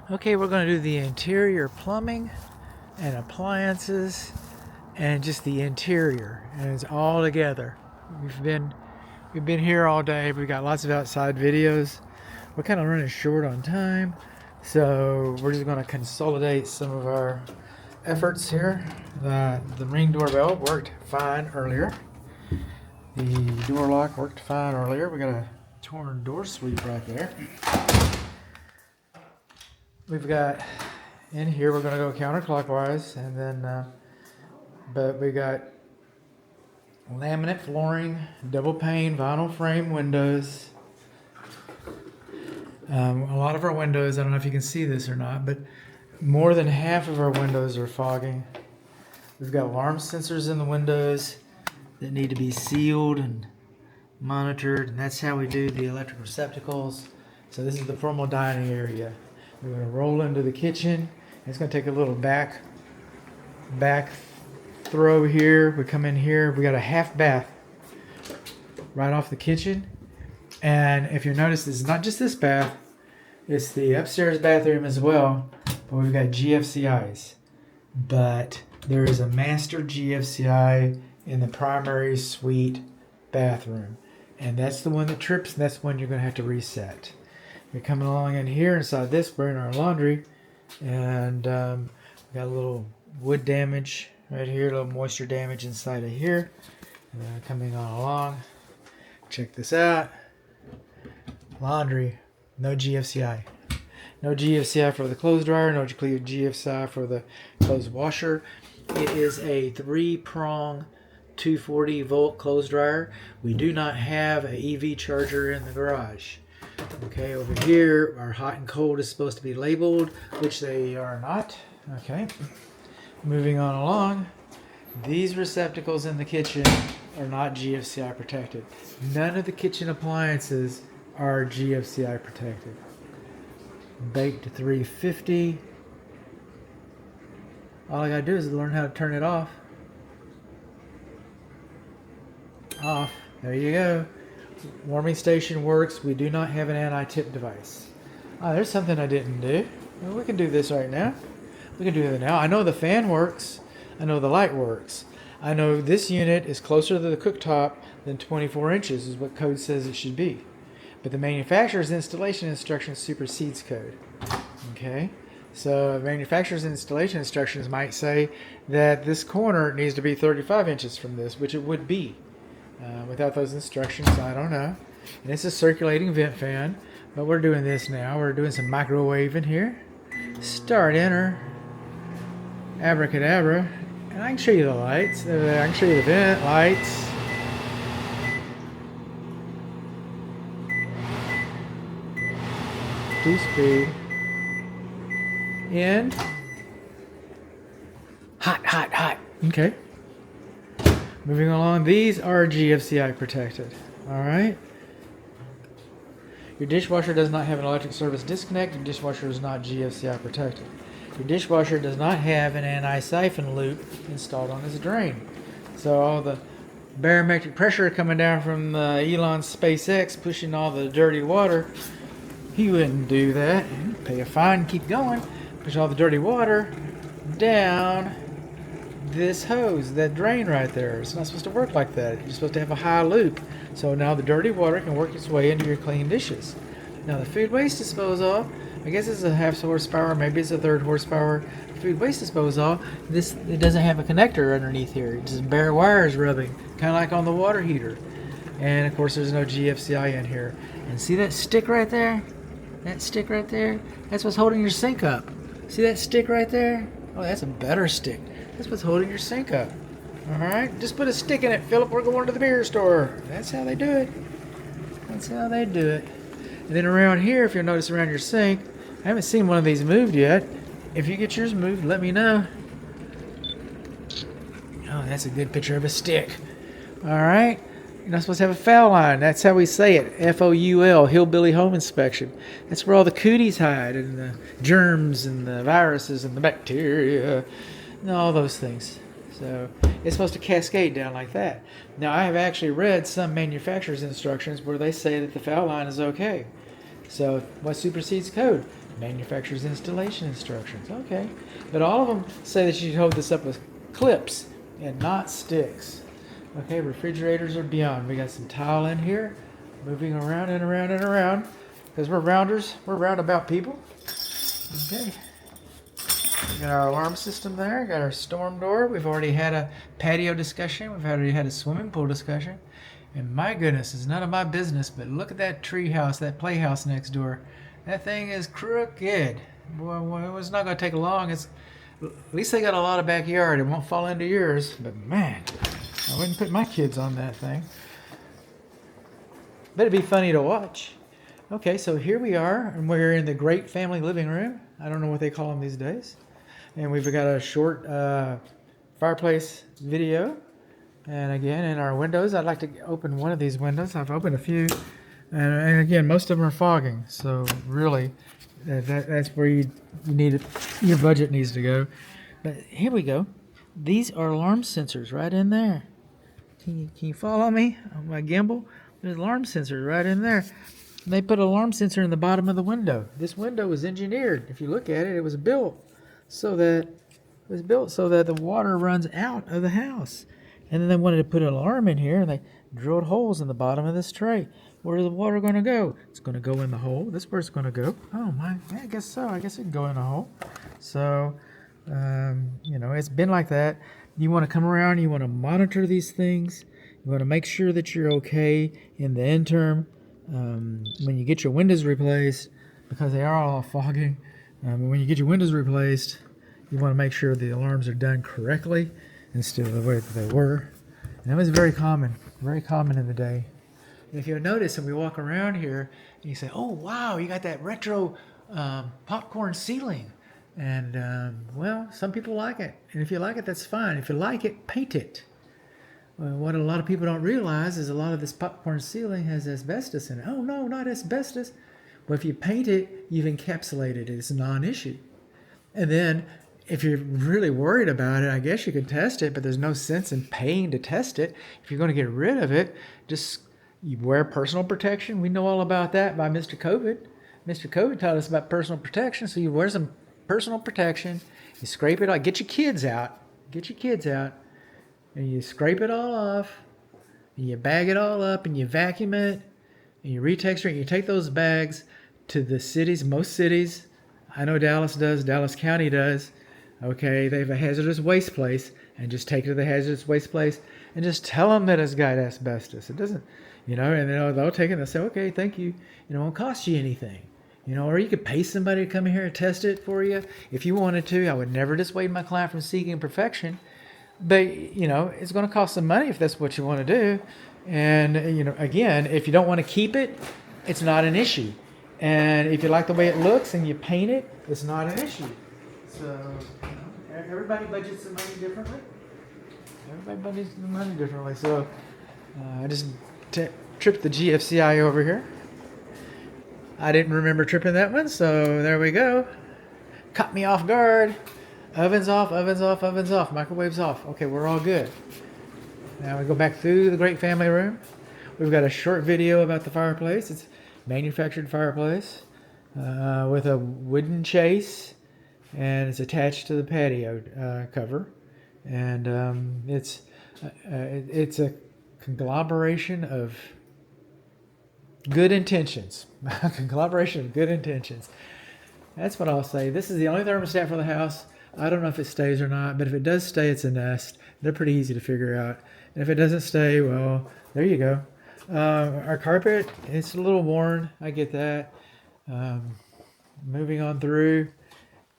Okay, we're going to do the interior plumbing and appliances and just the interior, and it's all together. We've been here all day. We've got lots of outside videos. We're kind of running short on time, so we're just going to consolidate some of our efforts here. The Ring doorbell worked fine earlier. The door lock worked fine earlier. We got a torn door sweep right there. We've got in here, we're going to go counterclockwise, and then but we got laminate flooring, double pane vinyl frame windows. A lot of our windows, I don't know if you can see this or not, but more than half of our windows are fogging. We've got alarm sensors in the windows that need to be sealed and monitored, and that's how we do the electric receptacles. So this is the formal dining area. We're going to roll into the kitchen. It's going to take a little back throw here. We come in here. We got a half bath right off the kitchen. And if you notice, it's not just this bath. It's the upstairs bathroom as well. But we've got GFCIs. But there is a master GFCI in the primary suite bathroom. And that's the one that trips, and that's the one you're going to have to reset. You're coming along in here inside this, we're in our laundry, and we got a little wood damage right here, a little moisture damage inside of here. And then coming on along, check this out. Laundry, no GFCI. No GFCI for the clothes dryer, no GFCI for the clothes washer. It is a 3-prong 240 volt clothes dryer. We do not have an EV charger in the garage. Okay, over here, our hot and cold is supposed to be labeled, which they are not. Okay, moving on along. These receptacles in the kitchen are not GFCI protected. None of the kitchen appliances are GFCI protected. Baked to 350. All I gotta do is learn how to turn it off. Off. There you go. Warming station works. We do not have an anti-tip device. There's something I didn't do. Well, we can do this right now. We can do that now. I know the fan works. I know the light works. I know this unit is closer to the cooktop than 24 inches is what code says it should be. But the manufacturer's installation instructions supersedes code. Okay? So manufacturer's installation instructions might say that this corner needs to be 35 inches from this, which it would be. Without those instructions, I don't know. And it's a circulating vent fan, but we're doing this now. We're doing some microwaving here. Start enter. Abracadabra. And I can show you the lights. I can show you the vent lights. Two-speed. In. Hot, hot, hot. Okay. Moving along, these are GFCI protected. All right. Your dishwasher does not have an electric service disconnect. Your dishwasher is not GFCI protected. Your dishwasher does not have an anti-siphon loop installed on its drain. So all the barometric pressure coming down from the Elon SpaceX pushing all the dirty water, he wouldn't do that. He'd pay a fine and keep going. Push all the dirty water down this hose, that drain right there. It's not supposed to work like that. You're supposed to have a high loop. So now the dirty water can work its way into your clean dishes. Now the food waste disposal, I guess it's a half horsepower, maybe it's a third horsepower. Food waste disposal, it doesn't have a connector underneath here. It's just bare wires rubbing, kind of like on the water heater. And of course there's no GFCI in here. And see that stick right there? That stick right there? That's what's holding your sink up. See that stick right there? Oh, that's a better stick. That's what's holding your sink up. Alright? Just put a stick in it, Philip. We're going to the beer store. That's how they do it. That's how they do it. And then around here, if you'll notice around your sink, I haven't seen one of these moved yet. If you get yours moved, let me know. Oh, that's a good picture of a stick. Alright? You're not supposed to have a foul line. That's how we say it. F-O-U-L, hillbilly home inspection. That's where all the cooties hide, and the germs, and the viruses, and the bacteria, and all those things. So it's supposed to cascade down like that. Now, I have actually read some manufacturer's instructions where they say that the foul line is okay. So what supersedes code? Manufacturer's installation instructions. Okay. But all of them say that you should hold this up with clips and not sticks. Okay, refrigerators are beyond. We got some tile in here, moving around and around and around, because we're rounders. We're roundabout people. Okay. We got our alarm system there. Got our storm door. We've already had a patio discussion. We've already had a swimming pool discussion. And my goodness, it's none of my business, but look at that tree house, that playhouse next door. That thing is crooked. Well, it's not going to take long. At least they got a lot of backyard. It won't fall into yours. But man, I wouldn't put my kids on that thing. But it'd be funny to watch. Okay, so here we are, and we're in the great family living room. I don't know what they call them these days. And we've got a short fireplace video. And again, in our windows, I'd like to open one of these windows. I've opened a few. And again, most of them are fogging. So really, that's where you need it. Your budget needs to go. But here we go. These are alarm sensors right in there. Can you follow me on my gimbal? There's alarm sensors right in there. They put an alarm sensor in the bottom of the window. This window was engineered. If you look at it, it was built so that the water runs out of the house. And then they wanted to put an alarm in here, and they drilled holes in the bottom of this tray. Where is the water going to go? It's going to go in the hole. This is where it's going to go. Oh my, yeah, I guess so. I guess it can go in a hole. So, it's been like that. You want to come around, you want to monitor these things. You want to make sure that you're okay in the interim. When you get your windows replaced, because they are all fogging, when you get your windows replaced, you want to make sure the alarms are done correctly instead of the way that they were. And that was very common in the day. And if you'll notice, when we walk around here, and you say, oh, wow, you got that retro popcorn ceiling. And, well, some people like it. And if you like it, that's fine. If you like it, paint it. What a lot of people don't realize is a lot of this popcorn ceiling has asbestos in it. Oh, no, not asbestos. Well, if you paint it, you've encapsulated it. It's a non-issue. And then, if you're really worried about it, I guess you could test it, but there's no sense in paying to test it. If you're going to get rid of it, just you wear personal protection. We know all about that by Mr. COVID. Mr. COVID taught us about personal protection, so you wear some personal protection. You scrape it out. Get your kids out. And you scrape it all off, and you bag it all up, and you vacuum it, and you retexture it. You take those bags to the cities, most cities. I know Dallas does, Dallas County does. Okay, they have a hazardous waste place, and just take it to the hazardous waste place, and just tell them that it's got asbestos. It doesn't, and they'll take it and they'll say, okay, thank you. It won't cost you anything. Or you could pay somebody to come in here and test it for you if you wanted to. I would never dissuade my client from seeking perfection. But, it's going to cost some money if that's what you want to do. And, again, if you don't want to keep it, it's not an issue. And if you like the way it looks and you paint it, it's not an issue. So, everybody budgets the money differently. So, I just tripped the GFCI over here. I didn't remember tripping that one, so there we go. Caught me off guard. Ovens off, microwaves off. Okay, we're all good. Now we go back through the great family room. We've got a short video about the fireplace. It's manufactured fireplace with a wooden chase, and it's attached to the patio cover. And it's a conglomeration of good intentions. That's what I'll say. This is the only thermostat for the house. I don't know if it stays or not, but if it does stay, it's a Nest. They're pretty easy to figure out. And if it doesn't stay, well, there you go. Our carpet, it's a little worn. I get that. Moving on through.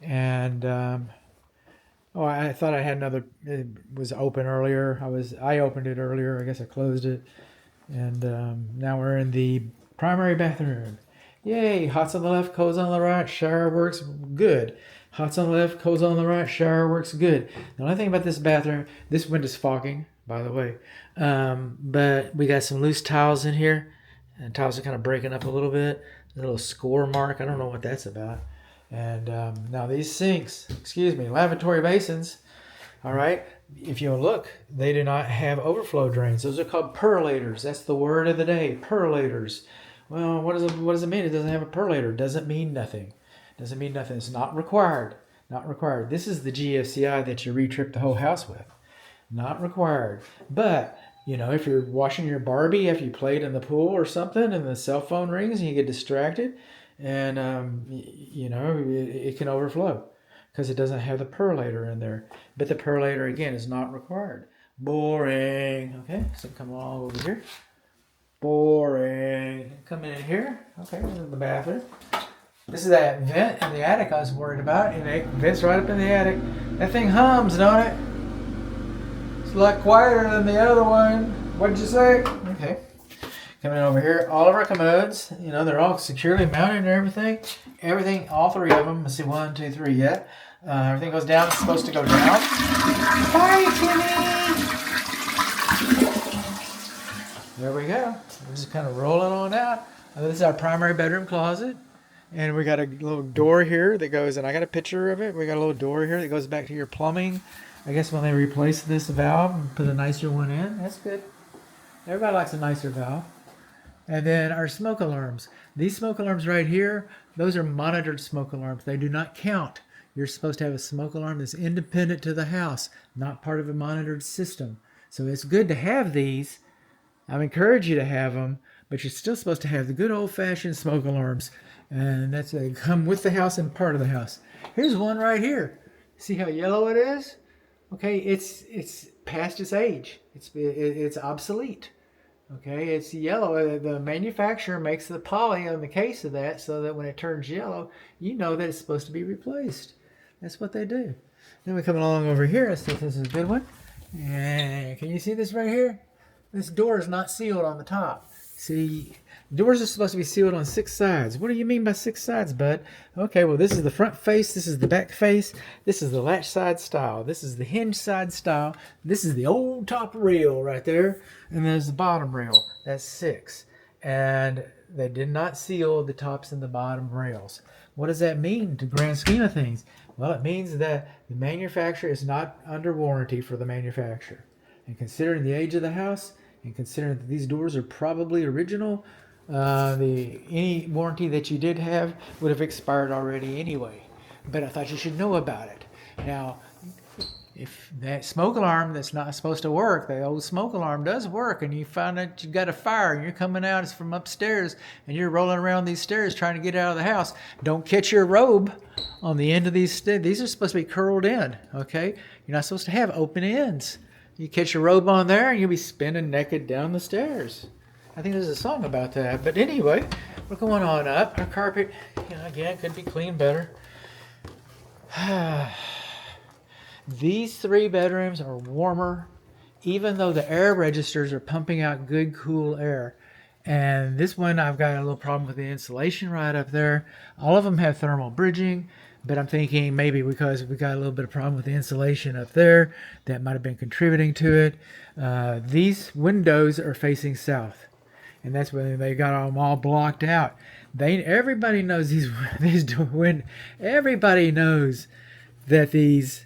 And, I thought I had another, it was open earlier. I opened it earlier. I guess I closed it. And now we're in the primary bathroom. Yay, hot's on the left, cold's on the right, shower works good. Hot's on the left, cold's on the right, shower works good. The only thing about this bathroom, this window's fogging, by the way. But we got some loose tiles in here. And tiles are kind of breaking up a little bit. A little score mark, I don't know what that's about. And now these sinks, lavatory basins, all right, if you look, they do not have overflow drains. Those are called percolators. That's the word of the day, percolators. Well, what does it mean? It doesn't have a percolator. It doesn't mean nothing. Doesn't mean nothing. It's not required. Not required. This is the GFCI that you re-trip the whole house with. Not required. But, you know, if you're washing your Barbie after you played in the pool or something and the cell phone rings and you get distracted, and, you know, it can overflow because it doesn't have the perlator in there. But the perlator, again, is not required. Boring. Okay, so come along over here. Boring. Come in here. Okay, this is the bathroom. This is that vent in the attic I was worried about. And it vents right up in the attic. That thing hums, don't it? It's a lot quieter than the other one. What did you say? Okay. Coming over here. All of our commodes, you know, they're all securely mounted and everything. Everything, all three of them. Let's see, 1, 2, 3, yeah. Everything goes down. It's supposed to go down. Hi, Timmy! There we go. We're just kind of rolling on out. This is our primary bedroom closet. And we got a little door here that goes, and I got a picture of it. We got a little door here that goes back to your plumbing. I guess when they replace this valve and put a nicer one in, that's good. Everybody likes a nicer valve. And then our smoke alarms. These smoke alarms right here, those are monitored smoke alarms. They do not count. You're supposed to have a smoke alarm that's independent to the house, not part of a monitored system. So it's good to have these. I encourage you to have them, but you're still supposed to have the good old-fashioned smoke alarms. And that's they come with the house and part of the house. Here's one right here. See how yellow it is? Okay, it's past its age. It's obsolete. Okay, it's yellow. The manufacturer makes the poly on the case of that so that when it turns yellow, you know that it's supposed to be replaced. That's what they do. Then we come along over here. Let's see if this is a good one. And can you see this right here? This door is not sealed on the top. See, doors are supposed to be sealed on 6 sides. What do you mean by 6 sides, bud? Okay, well, this is the front face. This is the back face. This is the latch side style. This is the hinge side style. This is the old top rail right there. And there's the bottom rail. That's 6. And they did not seal the tops and the bottom rails. What does that mean to grand scheme of things? Well, it means that the manufacturer is not under warranty for the manufacturer. And considering the age of the house, and considering that these doors are probably original, any warranty that you did have would have expired already anyway. But I thought you should know about it. Now, if that smoke alarm that's not supposed to work, the old smoke alarm does work, and you find that you got a fire and you're coming out, it's from upstairs, and you're rolling around these stairs trying to get out of the house, don't catch your robe on the end of these stairs. These are supposed to be curled in, okay? You're not supposed to have open ends. You catch your robe on there and you'll be spinning naked down the stairs. I think there's a song about that. But anyway, we're going on up. Our carpet, again, could be cleaned better. These 3 bedrooms are warmer, even though the air registers are pumping out good, cool air. And this one, I've got a little problem with the insulation right up there. All of them have thermal bridging. But I'm thinking maybe because we got a little bit of problem with the insulation up there, that might have been contributing to it. These windows are facing south, and that's when they got them all blocked out. Everybody knows everybody knows that these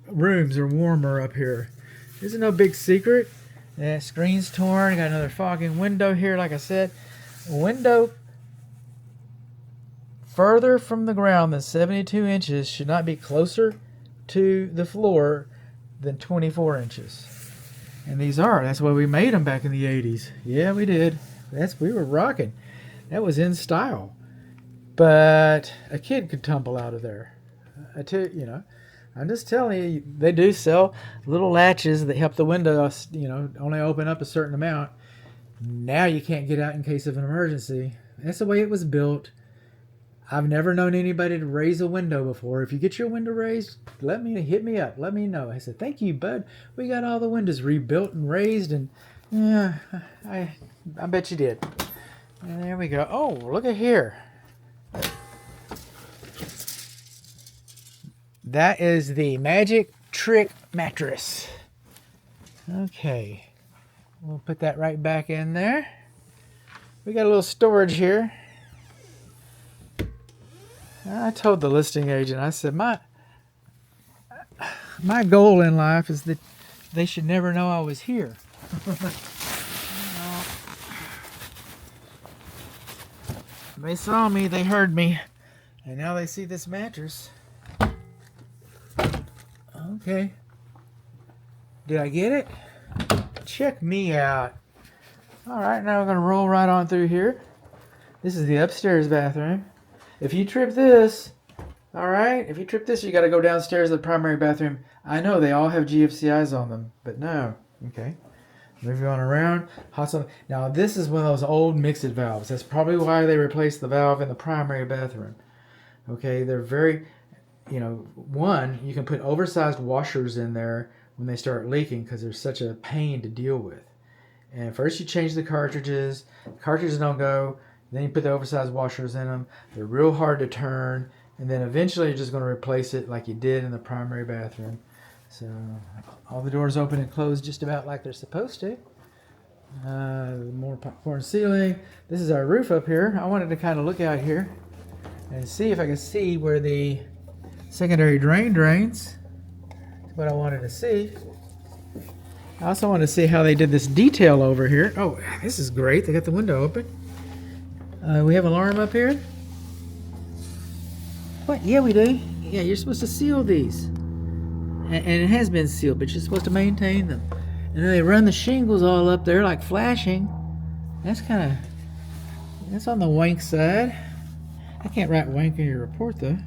rooms are warmer up here. This is no big secret. That screen's torn. Got another fogging window here. Like I said, window further from the ground than 72 inches should not be closer to the floor than 24 inches. And these are. That's why we made them back in the 80s. Yeah, we did. We were rocking. That was in style. But a kid could tumble out of there. I'm just telling you, they do sell little latches that help the window, only open up a certain amount. Now you can't get out in case of an emergency. That's the way it was built. I've never known anybody to raise a window before. If you get your window raised, hit me up. Let me know. I said, thank you, bud. We got all the windows rebuilt and raised, and yeah, I bet you did. And there we go. Oh, look at here. That is the Magic TREC mattress. Okay. We'll put that right back in there. We got a little storage here. I told the listing agent, I said, my goal in life is that they should never know I was here. They saw me, they heard me. And now they see this mattress. Okay. Did I get it? Check me out. All right, now we're going to roll right on through here. This is the upstairs bathroom. If you trip this, all right, if you trip this, you got to go downstairs to the primary bathroom. I know they all have GFCIs on them, but no. Okay. Move you on around. Now, this is one of those old mix-it valves. That's probably why they replaced the valve in the primary bathroom. Okay, they're very, one, you can put oversized washers in there when they start leaking because they're such a pain to deal with. And first you change the cartridges. The cartridges don't go. Then you put the oversized washers in them. They're real hard to turn. And then eventually you're just going to replace it like you did in the primary bathroom. So all the doors open and close just about like they're supposed to. More popcorn ceiling. This is our roof up here. I wanted to kind of look out here and see if I could see where the secondary drain drains. That's what I wanted to see. I also want to see how they did this detail over here. Oh, this is great. They got the window open. We have an alarm up here. What? Yeah, we do. Yeah, you're supposed to seal these. And it has been sealed, but you're supposed to maintain them. And then they run the shingles all up there like flashing. That's on the wank side. I can't write wank in your report, though.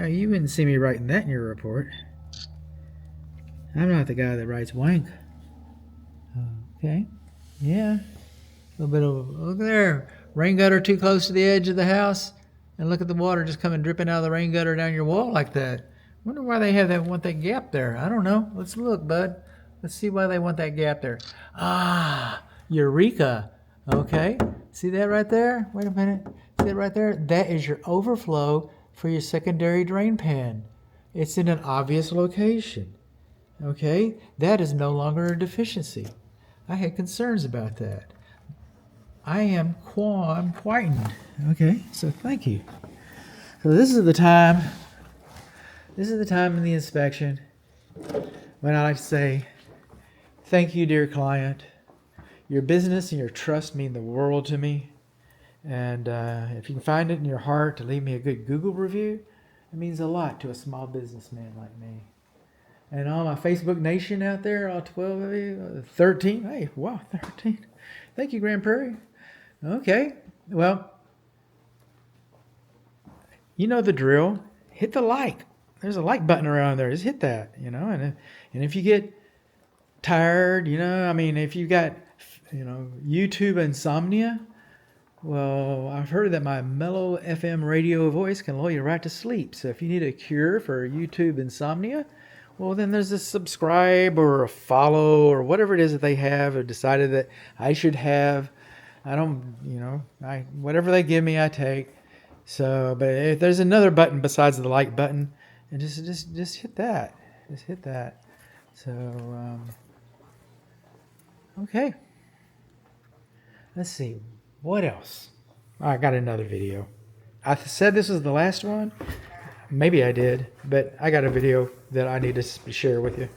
You wouldn't see me writing that in your report. I'm not the guy that writes wank. Okay. Yeah. A little bit of, look there. Rain gutter too close to the edge of the house. And look at the water just coming dripping out of the rain gutter down your wall like that. Wonder why they want that gap there. I don't know. Let's look, bud. Let's see why they want that gap there. Ah, Eureka. Okay. See that right there? Wait a minute. See that right there? That is your overflow for your secondary drain pan. It's in an obvious location. Okay? That is no longer a deficiency. I had concerns about that. I'm quietened. Okay, so thank you. So this is the time in the inspection when I like to say, thank you, dear client. Your business and your trust mean the world to me. And if you can find it in your heart to leave me a good Google review, it means a lot to a small businessman like me. And all my Facebook Nation out there, all 12 of you, 13. Hey, wow, 13. Thank you, Grand Prairie. Okay, well, you know the drill. Hit the like. There's a like button around there. Just hit that, And if you get tired, if you got, YouTube insomnia, well, I've heard that my mellow FM radio voice can lull you right to sleep. So if you need a cure for YouTube insomnia, well, then there's a subscribe or a follow or whatever it is that they have or decided that I should have. I don't, whatever they give me, I take. So, but if there's another button besides the like button, and just hit that. Just hit that. So, okay. Let's see. What else? I got another video. I said this was the last one. Maybe I did, but I got a video that I need to share with you.